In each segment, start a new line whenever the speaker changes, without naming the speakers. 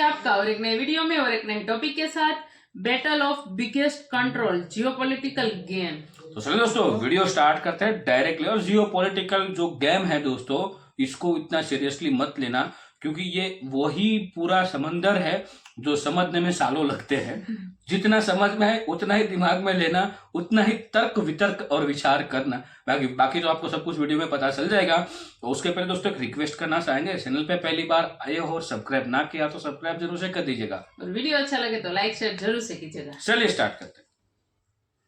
आपका और एक नए वीडियो में और एक नए टॉपिक के साथ battle of biggest control geopolitical game.
तो चलिए दोस्तों वीडियो स्टार्ट करते हैं डायरेक्टली। और जियोपॉलिटिकल जो गेम है दोस्तों, इसको इतना सीरियसली मत लेना, क्योंकि ये वही पूरा समंदर है जो समझने में सालों लगते हैं। जितना समझ में है उतना ही दिमाग में लेना, उतना ही तर्क वितर्क और विचार करना। बाकी तो आपको सब कुछ वीडियो में पता चल जाएगा। तो उसके पहले दोस्तों एक रिक्वेस्ट करना चाहेंगे, चैनल पे पहली बार आए हो और सब्सक्राइब ना किया तो सब्सक्राइब जरूर से कर दीजिएगा
और वीडियो अच्छा लगे तो लाइक शेयर जरूर से कीजिएगा।
चलिए स्टार्ट करते हैं।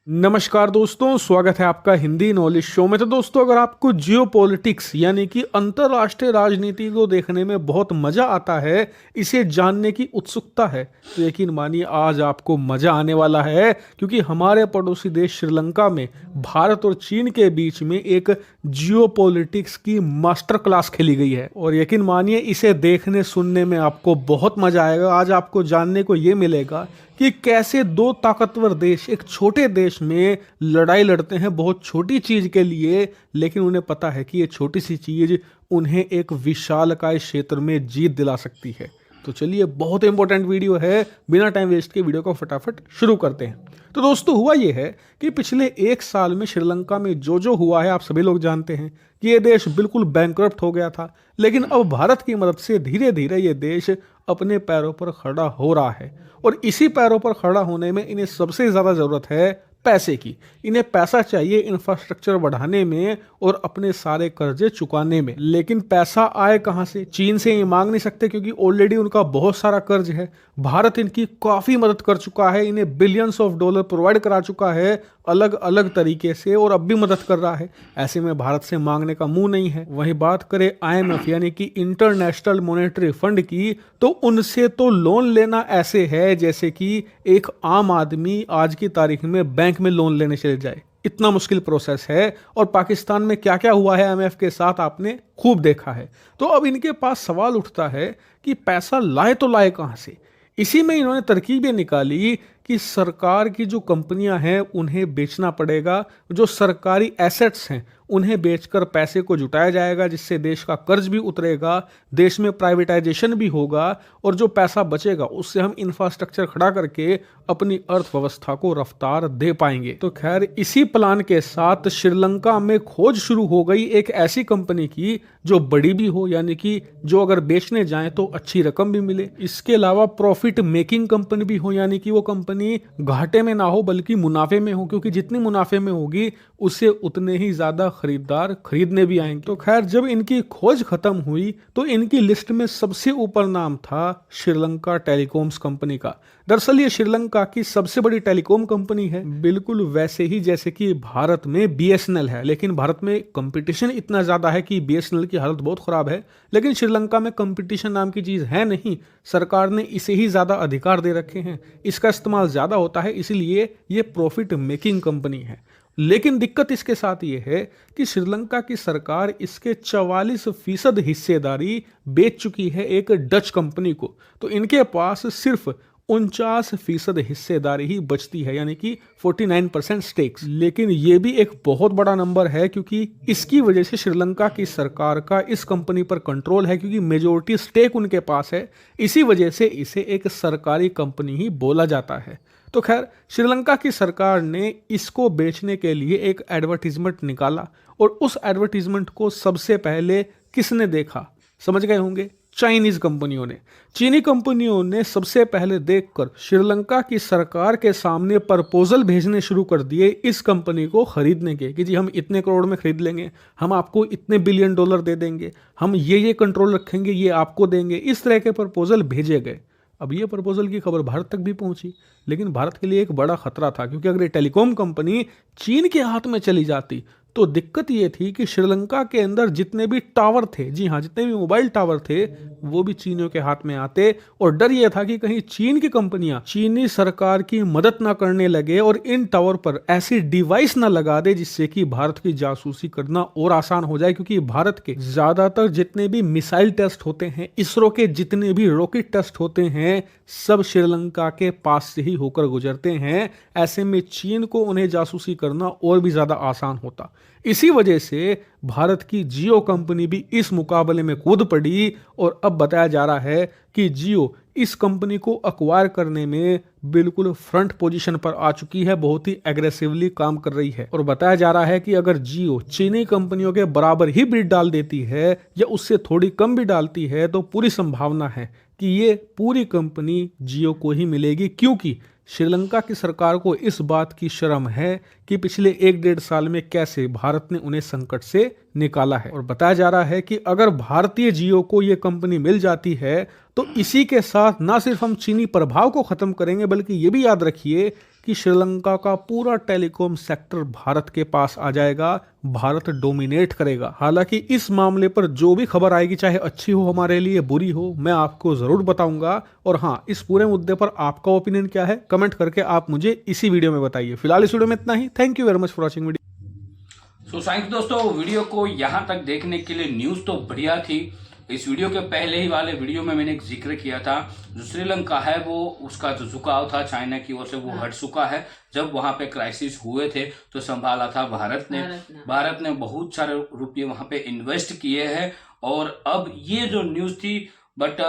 नमस्कार दोस्तों, स्वागत है आपका हिंदी नॉलेज शो में। तो दोस्तों, अगर आपको जियोपॉलिटिक्स यानी कि अंतर्राष्ट्रीय राजनीति को देखने में बहुत मजा आता है, इसे जानने की उत्सुकता है, तो यकीन मानिए आज आपको मजा आने वाला है, क्योंकि हमारे पड़ोसी देश श्रीलंका में भारत और चीन के बीच में एक जियोपॉलिटिक्स की मास्टर क्लास खेली गई है। और यकीन मानिए इसे देखने सुनने में आपको बहुत मजा आएगा। आज आपको जानने को ये मिलेगा कि कैसे दो ताकतवर देश एक छोटे देश में लड़ाई लड़ते हैं बहुत छोटी चीज के लिए, लेकिन उन्हें पता है कि ये छोटी सी चीज उन्हें एक विशालकाय क्षेत्र में जीत दिला सकती है। तो चलिए, बहुत इंपॉर्टेंट वीडियो है, बिना टाइम वेस्ट के वीडियो को फटाफट शुरू करते हैं। तो दोस्तों, हुआ ये है कि पिछले एक साल में श्रीलंका में जो हुआ है आप सभी लोग जानते हैं कि ये देश बिल्कुल बैंकरप्ट हो गया था। लेकिन अब भारत की मदद से धीरे धीरे ये देश अपने पैरों पर खड़ा हो रहा है, और इसी पैरों पर खड़ा होने में इन्हें सबसे ज़्यादा ज़रूरत है पैसे की। इन्हें पैसा चाहिए इंफ्रास्ट्रक्चर बढ़ाने में और अपने सारे कर्जे चुकाने में। लेकिन पैसा आए कहाँ से? चीन से ये मांग नहीं सकते, क्योंकि ऑलरेडी उनका बहुत सारा कर्ज है। भारत इनकी काफ़ी मदद कर चुका है, इन्हें बिलियंस ऑफ डॉलर प्रोवाइड करा चुका है अलग अलग तरीके से, और अब भी मदद कर रहा है। ऐसे में भारत से मांगने का मुंह नहीं है। वहीं बात करें IMF यानी कि इंटरनेशनल मॉनेटरी फंड की, तो उनसे तो लोन लेना ऐसे है जैसे कि एक आम आदमी आज की तारीख में बैंक में लोन लेने चले जाए। इतना मुश्किल प्रोसेस है। और पाकिस्तान में क्या क्या हुआ है IMF के साथ आपने खूब देखा है। तो अब इनके पास सवाल उठता है कि पैसा लाए तो लाए कहां से? इसी में इन्होंने तरकीबें निकाली कि सरकार की जो कंपनियां हैं उन्हें बेचना पड़ेगा। जो सरकारी एसेट्स हैं उन्हें बेचकर पैसे को जुटाया जाएगा, जिससे देश का कर्ज भी उतरेगा, देश में प्राइवेटाइजेशन भी होगा, और जो पैसा बचेगा उससे हम इंफ्रास्ट्रक्चर खड़ा करके अपनी अर्थव्यवस्था को रफ्तार दे पाएंगे। तो खैर, इसी प्लान के साथ श्रीलंका में खोज शुरू हो गई एक ऐसी कंपनी की जो बड़ी भी हो, यानी कि जो अगर बेचने जाएं तो अच्छी रकम भी मिले। इसके अलावा प्रॉफिट मेकिंग कंपनी भी हो, यानी कि वो कंपनी घाटे में ना हो बल्कि मुनाफे में हो, क्योंकि जितनी मुनाफे में होगी उससे उतने ही ज्यादा खरीदार खरीदने भी आएंगे। तो खैर, जब इनकी खोज खत्म हुई तो इनकी लिस्ट में सबसे ऊपर नाम था श्रीलंका टेलीकॉम्स कंपनी का। दरअसल ये श्रीलंका की सबसे बड़ी टेलीकॉम कंपनी है, बिल्कुल वैसे ही जैसे कि भारत में BSNL है। लेकिन भारत में कंपटीशन इतना ज्यादा है कि BSNL की हालत बहुत खराब है, लेकिन श्रीलंका में कंपटीशन नाम की चीज है नहीं। सरकार ने इसे ही ज्यादा अधिकार दे रखे हैं, इसका इस्तेमाल ज्यादा होता है, इसीलिए ये प्रॉफिट मेकिंग कंपनी है। लेकिन दिक्कत इसके साथ ये है कि श्रीलंका की सरकार इसके 44% हिस्सेदारी बेच चुकी है एक डच कंपनी को। तो इनके पास सिर्फ 49% हिस्सेदारी ही बचती है, यानी कि 49% स्टेक्स। लेकिन ये भी एक बहुत बड़ा नंबर है, क्योंकि इसकी वजह से श्रीलंका की सरकार का इस कंपनी पर कंट्रोल है, क्योंकि मेजोरिटी स्टेक उनके पास है। इसी वजह से इसे एक सरकारी कंपनी ही बोला जाता है। तो खैर, श्रीलंका की सरकार ने इसको बेचने के लिए एक एडवर्टीजमेंट निकाला, और उस एडवर्टीजमेंट को सबसे पहले किसने देखा? समझ गए होंगे, चाइनीज कंपनियों ने। चीनी कंपनियों ने सबसे पहले देखकर श्रीलंका की सरकार के सामने प्रपोजल भेजने शुरू कर दिए इस कंपनी को खरीदने के, कि जी हम इतने करोड़ में खरीद लेंगे, हम आपको इतने बिलियन डॉलर दे देंगे, हम ये कंट्रोल रखेंगे, ये आपको देंगे। इस तरह के प्रपोजल भेजे गए। अब ये प्रपोजल की खबर भारत तक भी पहुंची, लेकिन भारत के लिए एक बड़ा खतरा था, क्योंकि अगर ये टेलीकॉम कंपनी चीन के हाथ में चली जाती तो दिक्कत ये थी कि श्रीलंका के अंदर जितने भी टावर थे, जी हाँ, जितने भी मोबाइल टावर थे, वो भी चीनियों के हाथ में आते। और डर ये था कि कहीं चीन की कंपनियां चीनी सरकार की मदद ना करने लगे और इन टावर पर ऐसी डिवाइस ना लगा दे जिससे कि भारत की जासूसी करना और आसान हो जाए। क्योंकि भारत के ज्यादातर जितने भी मिसाइल टेस्ट होते हैं, इसरो के जितने भी रॉकेट टेस्ट होते हैं, सब श्रीलंका के पास से ही होकर गुजरते हैं। ऐसे में चीन को उन्हें जासूसी करना और भी ज्यादा आसान होता। इसी वजह से भारत की जियो कंपनी भी इस मुकाबले में कूद पड़ी और अब बताया जा रहा है कि जियो इस कंपनी को अक्वायर करने में बिल्कुल फ्रंट पोजीशन पर आ चुकी है, बहुत ही एग्रेसिवली काम कर रही है। और बताया जा रहा है कि अगर जियो चीनी कंपनियों के बराबर ही बिड डाल देती है या उससे थोड़ी कम भी डालती है तो पूरी संभावना है कि ये पूरी कंपनी जियो को ही मिलेगी, क्योंकि श्रीलंका की सरकार को इस बात की शर्म है कि पिछले 1-1.5 साल में कैसे भारत ने उन्हें संकट से निकाला है। और बताया जा रहा है कि अगर भारतीय जियो को ये कंपनी मिल जाती है तो इसी के साथ ना सिर्फ हम चीनी प्रभाव को खत्म करेंगे, बल्कि ये भी याद रखिए कि श्रीलंका का पूरा टेलीकॉम सेक्टर भारत के पास आ जाएगा, भारत डोमिनेट करेगा। हालांकि इस मामले पर जो भी खबर आएगी, चाहे अच्छी हो हमारे लिए बुरी हो, मैं आपको जरूर बताऊंगा। और हाँ, इस पूरे मुद्दे पर आपका ओपिनियन क्या है कमेंट करके आप मुझे इसी वीडियो में बताइए। फिलहाल इस वीडियो में इतना ही। Thank you very much for watching video.
So thank दोस्तों, वीडियो को यहाँ तक देखने के लिए। न्यूज तो बढ़िया थी। इस वीडियो के पहले ही वाले वीडियो में मैंने एक जिक्र किया था, जो श्रीलंका है वो उसका जो झुकाव था चाइना की ओर से वो हट चुका है। जब वहां पे क्राइसिस हुए थे तो संभाला था भारत ने बहुत सारे रुपये वहां पे इन्वेस्ट किए हैं। और अब ये जो न्यूज थी, बट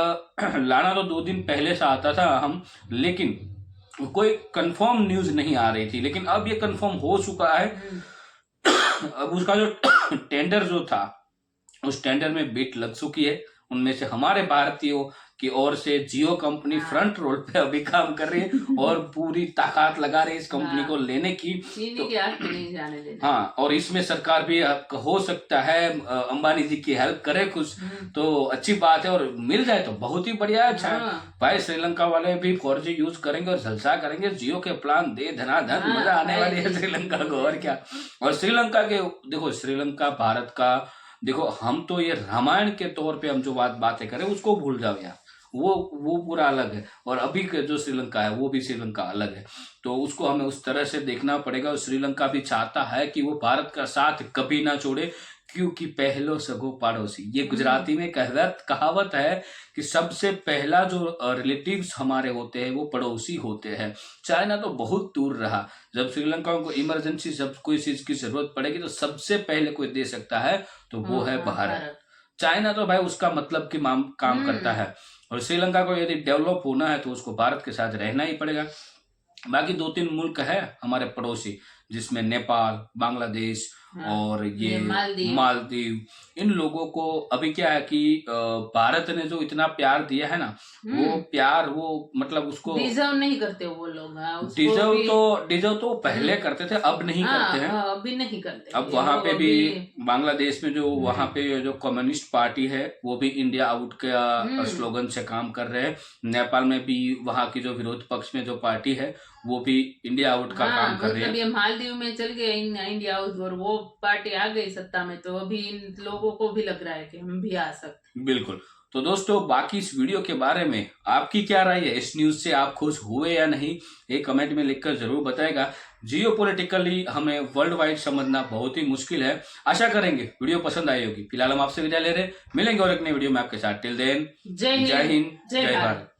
लाना तो 2 दिन पहले से आता था हम, लेकिन कोई कंफर्म न्यूज नहीं आ रही थी। लेकिन अब ये कंफर्म हो चुका है। अब उसका जो टेंडर जो था, उस टेंडर में बिड लग चुकी है। उनमें से हमारे भारतीयों की ओर से जियो कंपनी फ्रंट रोल पे अभी काम कर रही है और पूरी ताकत लगा रही है इस कंपनी को लेने की।
चीनी के हाथ में नहीं जाने देना।
हाँ, और इसमें सरकार भी हो सकता है अंबानी जी की हेल्प करे कुछ, तो अच्छी बात है। और मिल जाए तो बहुत ही बढ़िया है। अच्छा भाई, श्रीलंका वाले भी 4G यूज करेंगे और जलसा करेंगे। जियो के प्लान दे धनाधन, मजा आने वाली है श्रीलंका को। और क्या। और श्रीलंका के देखो, श्रीलंका भारत का देखो, हम तो ये रामायण के तौर पे हम जो बातें करें उसको भूल जाओ यार, वो पूरा अलग है। और अभी के जो श्रीलंका है वो भी श्रीलंका अलग है, तो उसको हमें उस तरह से देखना पड़ेगा। और श्रीलंका भी चाहता है कि वो भारत का साथ कभी ना छोड़े, क्योंकि पहलो सगो पड़ोसी, ये गुजराती में कहावत है कि सबसे पहला जो रिलेटिव्स हमारे होते हैं वो पड़ोसी होते हैं। चाइना तो बहुत दूर रहा। जब श्रीलंका को इमरजेंसी जब कोई चीज की जरूरत पड़ेगी तो सबसे पहले कोई दे सकता है तो वो है भारत। चाइना तो भाई उसका मतलब की काम करता है। और श्रीलंका को यदि डेवलप होना है तो उसको भारत के साथ रहना ही पड़ेगा। बाकी 2-3 मुल्क है हमारे पड़ोसी, जिसमें नेपाल, बांग्लादेश और ये मालदीव। इन लोगों को अभी क्या है कि भारत ने जो इतना प्यार दिया है ना, वो प्यार वो मतलब उसको
डिजर्व नहीं करते वो लोग।
डिजर्व तो पहले करते थे, अब नहीं करते हैं।
अभी नहीं करते।
अब वहां पे भी बांग्लादेश में जो वहां पे जो कम्युनिस्ट पार्टी है वो भी इंडिया आउट का स्लोगन से काम कर रहे हैं। नेपाल में भी वहां की जो विरोध पक्ष में जो पार्टी है वो भी इंडिया आउट का काम कर रही है।
ये मालदीव में चल गए इंडिया आउट और वो पार्टी आ गई सत्ता में, तो अभी इन लोगों को भी लग रहा है कि हम भी आ सकते।
बिल्कुल। तो दोस्तों, बाकी इस वीडियो के बारे में आपकी क्या राय है? इस न्यूज से आप खुश हुए या नहीं, एक कमेंट में लिखकर जरूर बताएगा। जियोपॉलिटिकली हमें वर्ल्ड वाइड समझना बहुत ही मुश्किल है। आशा करेंगे वीडियो पसंद आई होगी। फिलहाल हम आपसे विदा ले रहे, मिलेंगे और एक नई वीडियो में आपके साथ। टिल देन, जय हिंद, जय भारत।